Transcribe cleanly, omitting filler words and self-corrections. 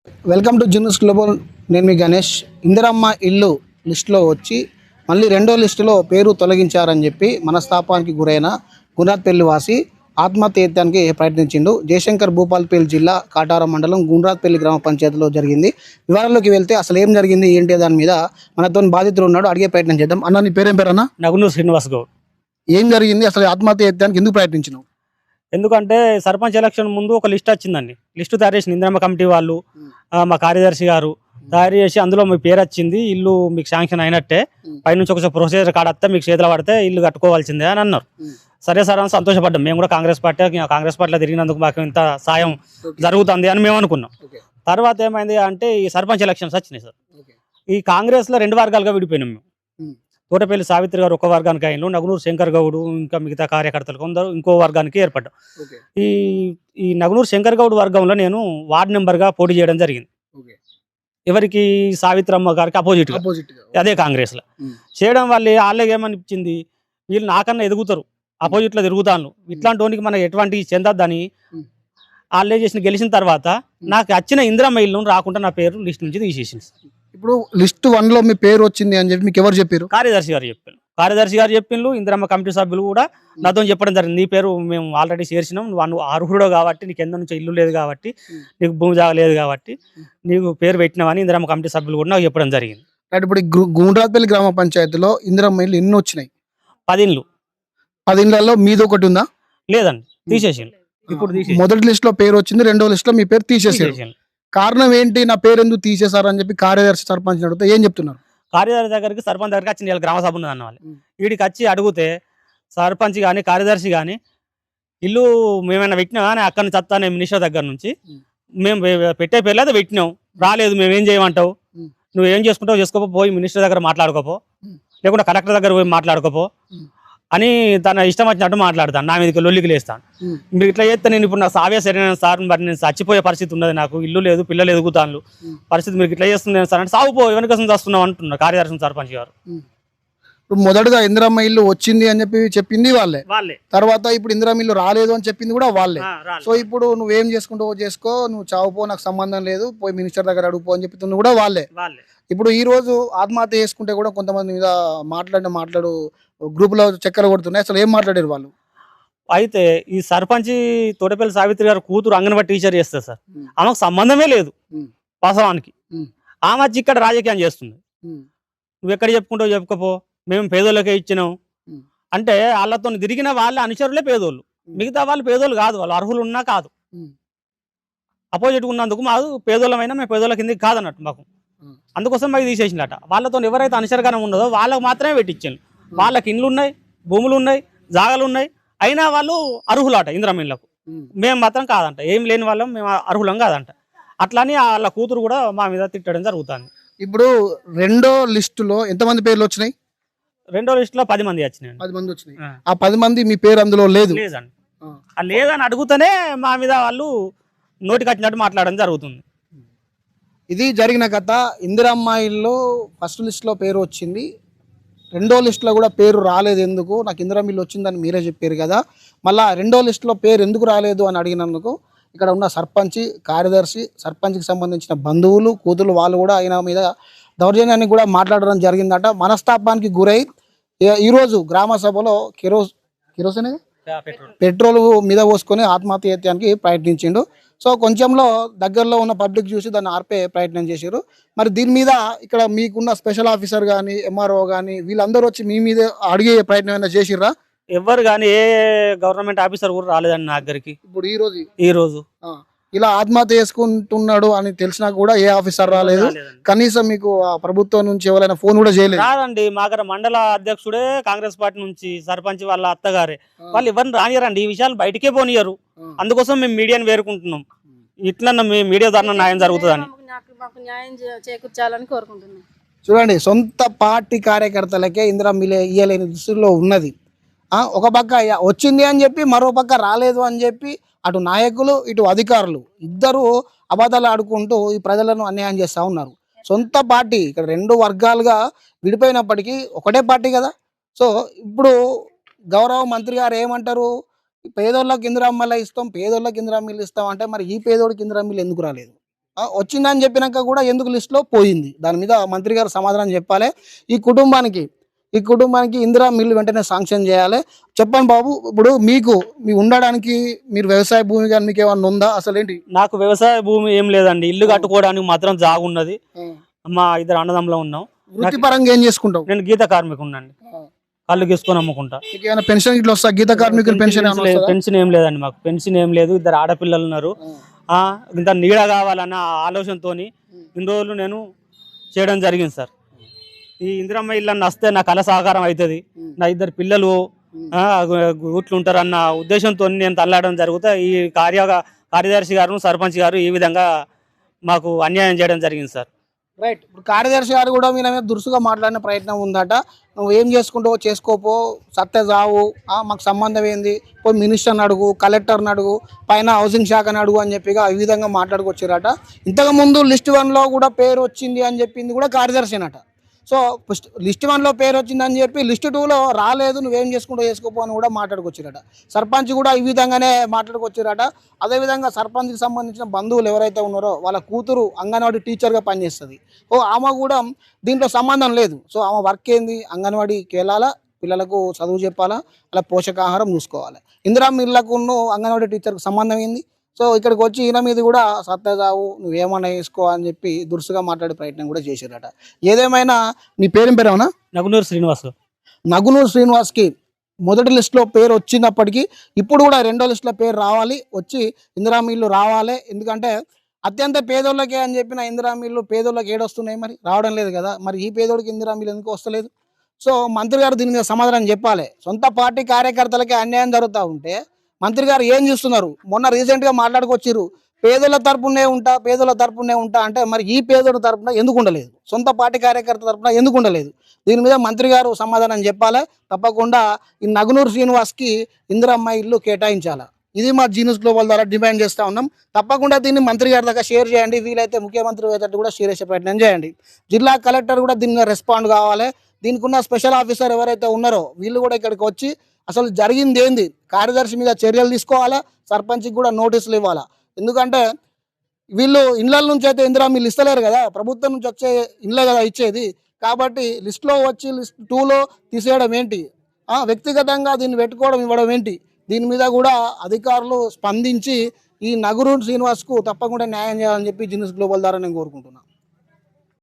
Welcome to జిన్నూస్ global. నేను మీ గణేష్. ఇందిరమ్మ ఇల్లు లిస్టులో వచ్చి మళ్ళీ రెండో లిస్టులో పేరు తొలగించారని చెప్పి మనస్తాపానికి గురైన గుండ్రాత్పల్లి వాసి ఆత్మహత్యకి ప్రయత్నించిండు. జయశంకర్ భూపాల్పల్లి జిల్లా కాటారం మండలం గుండ్రాత్పల్లి గ్రామ పంచాయతీలో జరిగింది. వివరాల్లోకి వెళ్తే అసలు ఏం జరిగింది ఏంటి దాని మీద మనతో బాధితులు ఉన్నాడు, అడిగే ప్రయత్నం చేద్దాం. అన్న, నీ పేరేం పేరు అన్న? నగునూరు శ్రీనివాస్ గౌడ్. ఏం జరిగింది అసలు? ఆత్మహత్యకి ఎందుకు ప్రయత్నించినావు? ఎందుకంటే సర్పంచ్ ఎలక్షన్ ముందు ఒక లిస్ట్ వచ్చిందండి. లిస్టు తయారు చేసిన ఇందిరమ్మ కమిటీ వాళ్ళు, మా కార్యదర్శి గారు తయారు చేసి అందులో మీ పేరు వచ్చింది, ఇల్లు మీకు శాంక్షన్ అయినట్టే, పైనుంచి ఒక ప్రొసీజర్ కార్డు వస్తే మీకు చేతిలో పడితే ఇల్లు కట్టుకోవాల్సిందే అని అన్నారు. సరే సార్ అని సంతోషపడ్డాం. మేము కూడా కాంగ్రెస్ పార్టీలో తిరిగినందుకు మాకు ఇంత సాయం జరుగుతుంది అని మేము అనుకున్నాం. తర్వాత ఏమైంది అంటే ఈ సర్పంచ్ ఎలక్షన్స్ వచ్చినాయి సార్. ఈ కాంగ్రెస్లో రెండు వర్గాలుగా విడిపోయినాం మేము. తోటపల్లి సావిత్రి గారు ఒక వర్గానికి అయిన, నగునూరు శంకర్ గౌడ్ ఇంకా మిగతా కార్యకర్తలు కొందరు ఇంకో వర్గానికి ఏర్పడ్డాం. ఈ నగునూరు శంకర్ గౌడ్ వర్గంలో నేను వార్డు మెంబర్గా పోటీ చేయడం జరిగింది. ఎవరికి? సావిత్రమ్మ గారికి అపోజిట్, అదే కాంగ్రెస్ లో చేయడం వల్ల వాళ్ళకి ఏమనిపించింది, వీళ్ళు నాకన్నా ఎదుగుతారు, అపోజిట్ లో తిరుగుతాను, ఇట్లాంటి వానికి మనకి ఎటువంటి చెందద్దని వాళ్ళు చేసిన గెలిచిన తర్వాత నాకు వచ్చిన ఇందిరమ్మ ఇల్లు రాకుండా నా పేరు లిస్ట్ నుంచి తీసేసింది. ఇప్పుడు లిస్ట్ 1 లో మీ పేరు వచ్చింది అని చెప్పి మీకు ఎవరు చెప్పారు? కార్యదర్శి గారు చెప్పిండ్రు. ఇందిరమ్మ కమిటీ సభ్యులు కూడా నాతో చెప్పడం జరిగింది, నీ పేరు మేము ఆల్రెడీ చేర్చినాం, నువ్వు అర్హుడు కాబట్టి, నీకు ఎంత నుంచి ఇల్లు లేదు కాబట్టి, నీకు భూమి జాగా లేదు కాబట్టి నీకు పేరు పెట్టినామని ఇందిరమ్మ కమిటీ సభ్యులు కూడా నాకు చెప్పడం జరిగింది. ఇప్పుడు గుండ్రాత్పల్లి గ్రామ పంచాయతీలో ఇందిరమ్మ ఇల్లు ఎన్ని వచ్చినాయి? 10 ఇండ్లు. 10 ఇండ్లలో మీది ఒకటి ఉందా? లేదండి, తీసేసిండు. ఇప్పుడు మొదటి లిస్ట్ లో పేరు వచ్చింది, రెండో లిస్ట్ లో మీ పేరు తీసేసారు. కారణం ఏంటి, నా పేరు ఎందుకు తీసేశారు అని చెప్పి కార్యదర్శి సర్పంచ్ అడిగితే ఏం చెప్తున్నారు? కార్యదర్శి దగ్గరికి సర్పంచ్ దగ్గరికి వచ్చి గ్రామ సభ ఉన్నది అన్న వాళ్ళు వీడికి వచ్చి అడిగితే సర్పంచ్ కానీ కార్యదర్శి కానీ ఇల్లు మేమైనా పెట్టినా కానీ అక్కడి నుంచి వస్తానే మినిస్టర్ దగ్గర నుంచి మేము పెట్టే పేర్లు అయితే పెట్టినాం, రాలేదు, మేమేం చేయమంటావు, నువ్వు ఏం చేసుకుంటావు చేసుకోపో, పోయి మినిస్టర్ దగ్గర మాట్లాడుకోపో, లేకుంటే కలెక్టర్ దగ్గర పోయి మాట్లాడుకోపో అని తన ఇష్టం వచ్చినట్టు మాట్లాడతాను. నా మీదకి లొల్లికి లేస్తాను. మీరు ఇట్లా చేస్తే నేను ఇప్పుడు నాకు సావే సరైన సార్, మరి నేను చచ్చిపోయే పరిస్థితి ఉన్నది, నాకు ఇల్లు లేదు, పిల్లలు ఎదుగుతాను, పరిస్థితి మీరు ఇట్లా చేస్తున్నాను సార్ అంటే, సాగుపో ఎవరి కోసం చేస్తున్నావు అంటున్నారు కార్యదర్శి సర్పంచ్ గారు. ఇప్పుడు మొదటగా ఇందిరమ్మ ఇల్లు వచ్చింది అని చెప్పి చెప్పింది వాళ్ళే, తర్వాత ఇప్పుడు ఇందిరమ్మ ఇల్లు రాలేదు అని చెప్పింది కూడా వాళ్ళే. సో ఇప్పుడు నువ్వేం చేసుకుంటావో చేసుకో, నువ్వు చావుపో, నాకు సంబంధం లేదు, పోయి మినిస్టర్ దగ్గర అడుగుపో అని చెప్తుంది కూడా వాళ్ళే. ఇప్పుడు ఈ రోజు ఆత్మహత్య చేసుకుంటే కూడా కొంతమంది మీద మాట్లాడు గ్రూప్ లో చక్కెర కొడుతున్నాయి. అసలు ఏం మాట్లాడారు వాళ్ళు? అయితే ఈ సర్పంచ్ తోటపల్లి సావిత్రి గారు కూతురు అంగన్వాడీ టీచర్ చేస్తారు సార్, ఆమెకు సంబంధమే లేదు వాస్తవానికి. ఆమె వచ్చి ఇక్కడ రాజకీయం చేస్తుంది. నువ్వు ఎక్కడ చెప్పుకుంటావు చెప్పుకోపో, మేము పేదోళ్ళకే ఇచ్చినాం అంటే వాళ్ళతో తిరిగిన వాళ్ళ అనుచరులే పేదోళ్ళు, మిగతా వాళ్ళు పేదోళ్ళు కాదు, వాళ్ళు అర్హులు ఉన్నా కాదు. అపోజిట్ ఉన్నందుకు మాకు పేదోళ్ళమైనా మేము పేదోళ్ళ కిందకి కాదన్నట్టు మాకు, అందుకోసం మాకు తీసేసినట. వాళ్ళతో ఎవరైతే అనుచరగానం ఉన్నదో వాళ్ళకు మాత్రమే పెట్టించాను. వాళ్ళకి ఇండ్లు ఉన్నాయి, భూములు ఉన్నాయి, జాగాలు ఉన్నాయి, అయినా వాళ్ళు అర్హులట ఇందిరమ్మ ఇళ్ళకు, మేము మాత్రం కాదంట, ఏం లేని వాళ్ళం మేము అర్హులం కాదంట. అట్లానే వాళ్ళ కూతురు కూడా మా మీద తిట్టడం జరుగుతుంది. ఇప్పుడు రెండో లిస్టులో ఎంతమంది పేర్లు వచ్చినాయి? రెండో లిస్టులో 10 మంది వచ్చినాయి. 10 మంది వచ్చినాయి. ఆ 10 మంది మీ పేరు అందులో లేదు? లేదండి. లేదని అడుగుతూనే మా మీద వాళ్ళు నోటికి వచ్చినట్టు మాట్లాడడం జరుగుతుంది. ఇది జరిగిన కథ. ఇందిరమ్మ ఇల్లు ఫస్ట్ లిస్టులో పేరు వచ్చింది, రెండో లిస్టులో కూడా పేరు రాలేదు. ఎందుకు? నాకు ఇందిరమ్మ ఇల్లు వచ్చిందని మీరే చెప్పారు కదా, మళ్ళీ రెండో లిస్టులో పేరు ఎందుకు రాలేదు అని అడిగినందుకు ఇక్కడ ఉన్న సర్పంచ్, కార్యదర్శి, సర్పంచ్కి సంబంధించిన బంధువులు, కూతురు వాళ్ళు కూడా ఆయన మీద దౌర్జన్యాన్ని కూడా మాట్లాడడం జరిగిందట. మనస్తాపానికి గురై ఈరోజు గ్రామ సభలో కిరోసిన్ పెట్రోల్ మీద పోసుకొని ఆత్మహత్యకి ప్రయత్నించిండు. సో కొంచెంలో దగ్గరలో ఉన్న పబ్లిక్ చూసి దాన్ని ఆర్పే ప్రయత్నం చేశారు. మరి దీని మీద ఇక్కడ మీకున్న స్పెషల్ ఆఫీసర్ కానీ, ఎంఆర్ఓ కానీ వీళ్ళందరూ వచ్చి మీ మీద అడిగే ప్రయత్నం ఏమైనా చేసిర్రా? ఎవరు కానీ ఏ గవర్నమెంట్ ఆఫీసర్ కూడా రాలేదండి నా దగ్గరికి. ఇప్పుడు ఈ రోజు ఇలా ఆత్మహత్య చేసుకుంటున్నాడు అని తెలిసినా కూడా ఏ ఆఫీసర్ రాలేదు, కనీసం మీకు ప్రభుత్వం నుంచి ఎవరైనా ఫోన్ కూడా చేయలేదు? రాదండి, మాకర మండల అధ్యక్షుడే కాంగ్రెస్ పార్టీ నుంచి, సర్పంచ్ వాళ్ళ అత్తగారే, వాళ్ళు ఎవరిని రానియరండి, ఈ విషయాలు బయటకే పోనీయరు. అందుకోసం మేము మీడియాని వేరుకుంటున్నాం, ఇట్లా మేము మీడియా ద్వారా న్యాయం జరుగుతుందని. చూడండి, సొంత పార్టీ కార్యకర్తలకే ఇందిరమ్మ ఇల్లు ఇయ్యలేని దుస్తుల్లో ఉన్నది. ఒక పక్క వచ్చింది అని చెప్పి, మరో పక్క రాలేదు అని చెప్పి, అటు నాయకులు ఇటు అధికారులు ఇద్దరు అబద్ధాలు ఆడుకుంటూ ఈ ప్రజలను అన్యాయం చేస్తూ ఉన్నారు. సొంత పార్టీ ఇక్కడ రెండు వర్గాలుగా విడిపోయినప్పటికీ ఒకటే పార్టీ కదా. సో ఇప్పుడు గౌరవ మంత్రి గారు ఏమంటారు, పేదోళ్ళకి ఇందిరమ్మలు ఇస్తాం, పేదోళ్ళకి ఇందిరమ్మలు ఇస్తాం అంటే మరి ఈ పేదోడికి ఇందిరమ్మలు ఎందుకు రాలేదు? వచ్చిందని చెప్పినాక కూడా ఎందుకు లిస్టులో పోయింది? దాని మీద మంత్రి గారు సమాధానం చెప్పాలి. ఈ కుటుంబానికి ఇందిరా మిల్లు వెంటనే శాంక్షన్ చేయాలి. చెప్పండి బాబు, ఇప్పుడు మీ ఉండడానికి మీరు వ్యవసాయ భూమి కానీ మీకు ఏమన్నా ఉందా? అసలు ఏంటి? నాకు వ్యవసాయ భూమి ఏం లేదండి, ఇల్లు కట్టుకోవడానికి మాత్రం జాగు ఉన్నది. మా ఇద్దరు అన్నదమ్ములో ఉన్నాం. వృత్తిపరంగా ఏం చేసుకుంటావు? నేను గీత కార్మికుడినండి, కళ్ళు గీసుకొని అమ్ముకుంటా. మీకు ఏమైనా పెన్షన్ ఇట్లా వస్తా? గీత కార్మికుల పెన్షన్ ఏమైనా వస్తుందా? పెన్షన్ ఏం లేదండి, మాకు పెన్షన్ ఏం లేదు. ఇద్దరు ఆడపిల్లలు ఉన్నారు. ఇంత నీడ కావాలన్న ఆలోచనతోని ఇన్ని రోజులు నేను చేయడం జరిగింది సార్. ఈ ఇందిరమ్మ ఇల్లు అన్న వస్తే నా కళ సహకారం అవుతుంది, నా ఇద్దరు పిల్లలు గూట్లు ఉంటారన్న ఉద్దేశంతో నేను తల్లాడడం జరుగుతా. ఈ కార్యదర్శి గారు, సర్పంచ్ గారు ఈ విధంగా మాకు అన్యాయం చేయడం జరిగింది సార్. రైట్. ఇప్పుడు కార్యదర్శి గారు కూడా మీ మీద దురుసుగా మాట్లాడిన ప్రయత్నం ఉందట. నువ్వు ఏం చేసుకుంటావో చేసుకోపో, సత్య జావు, మాకు సంబంధం ఏంది, పోయి మినిస్టర్ని అడుగు, కలెక్టర్ని అడుగు, పైన హౌసింగ్ శాఖని అడుగు అని చెప్పిగా ఈ విధంగా మాట్లాడుకొచ్చారట. ఇంతకుముందు లిస్ట్ 1లో కూడా పేరు వచ్చింది అని చెప్పింది కూడా కార్యదర్శినట. సో లిస్ట్ 1లో పేరు వచ్చిందని చెప్పి లిస్ట్ 2లో రాలేదు, నువ్వేం చేసుకుంటూ చేసుకోపో అని కూడా మాట్లాడుకొచ్చారట. సర్పంచ్ కూడా ఈ విధంగానే మాట్లాడుకొచ్చారట. అదేవిధంగా సర్పంచ్కి సంబంధించిన బంధువులు ఎవరైతే ఉన్నారో వాళ్ళ కూతురు అంగన్వాడీ టీచర్గా పనిచేస్తుంది. ఆమె కూడా దీంట్లో సంబంధం లేదు. సో ఆమె వర్క్ ఏంది, అంగన్వాడీకి వెళ్ళాలా, పిల్లలకు చదువు చెప్పాలా, అలా పోషకాహారం చూసుకోవాలి. ఇందిరా మిల్లకు అంగన్వాడీ టీచర్కి సంబంధం ఏంది? సో ఇక్కడికి వచ్చి ఈయన మీద కూడా సత్యదావు, నువ్వేమన్నా వేసుకో అని చెప్పి దురుసుగా మాట్లాడే ప్రయత్నం కూడా చేశారట. ఏదేమైనా నీ పేరేమన్నా? నగునూరు శ్రీనివాస్. నగునూరు శ్రీనివాస్కి మొదటి లిస్టులో పేరు వచ్చినప్పటికీ ఇప్పుడు కూడా 2వ లిస్టులో పేరు రావాలి, వచ్చి ఇందిరా మిల్లు రావాలి. ఎందుకంటే అత్యంత పేదోళ్ళకే అని చెప్పిన ఇందిరా మిల్లు పేదోళ్ళకి ఏడొస్తున్నాయి, మరి రావడం లేదు కదా. మరి ఈ పేదోడికి ఇందిరా మిల్లు ఎందుకు వస్తలేదు? సో మంత్రి గారు దీని మీద సమాధానం చెప్పాలి. సొంత పార్టీ కార్యకర్తలకే అన్యాయం జరుగుతూ ఉంటే మంత్రి గారు ఏం చూస్తున్నారు? మొన్న రీసెంట్గా మాట్లాడుకొచ్చిర్రు, పేదల తరపునే ఉంటా అంటే మరి ఈ పేదోడి తరపున ఎందుకు ఉండలేదు? సొంత పార్టీ కార్యకర్త తరపున ఎందుకు ఉండలేదు? దీని మీద మంత్రి గారు సమాధానం చెప్పాలి. తప్పకుండా ఈ నగునూరు శ్రీనివాస్కి ఇందిరమ్మ ఇల్లు కేటాయించాలి. ఇది మా జీనియస్ గ్లోబల్ ద్వారా డిమాండ్ చేస్తూ ఉన్నాం. తప్పకుండా దీన్ని మంత్రి గారి దాకా షేర్ చేయండి. వీలైతే ముఖ్యమంత్రి అయ్యేటట్టు కూడా షేర్ చేసే ప్రయత్నం చేయండి. జిల్లా కలెక్టర్ కూడా దీని మీద రెస్పాండ్ కావాలి. దీనికి ఉన్న స్పెషల్ ఆఫీసర్ ఎవరైతే ఉన్నారో వీళ్ళు కూడా ఇక్కడికి వచ్చి అసలు జరిగింది ఏంది, కార్యదర్శి మీద చర్యలు తీసుకోవాలా, సర్పంచ్కి కూడా నోటీసులు ఇవ్వాలా. ఎందుకంటే వీళ్ళు ఇళ్ళ నుంచి అయితే ఇందిరా మిల్లు ఇస్తలేరు కదా, ప్రభుత్వం నుంచి వచ్చే ఇళ్ళే కదా ఇచ్చేది. కాబట్టి లిస్టులో వచ్చి లిస్ట్ 2లో తీసేయడం ఏంటి, వ్యక్తిగతంగా దీన్ని పెట్టుకోవడం ఇవ్వడం ఏంటి? దీని మీద కూడా అధికారులు స్పందించి ఈ నగునూరు శ్రీనివాస్కు తప్పకుండా న్యాయం చేయాలని చెప్పి జీనియస్ గ్లోబల్ ద్వారా నేను కోరుకుంటున్నాను.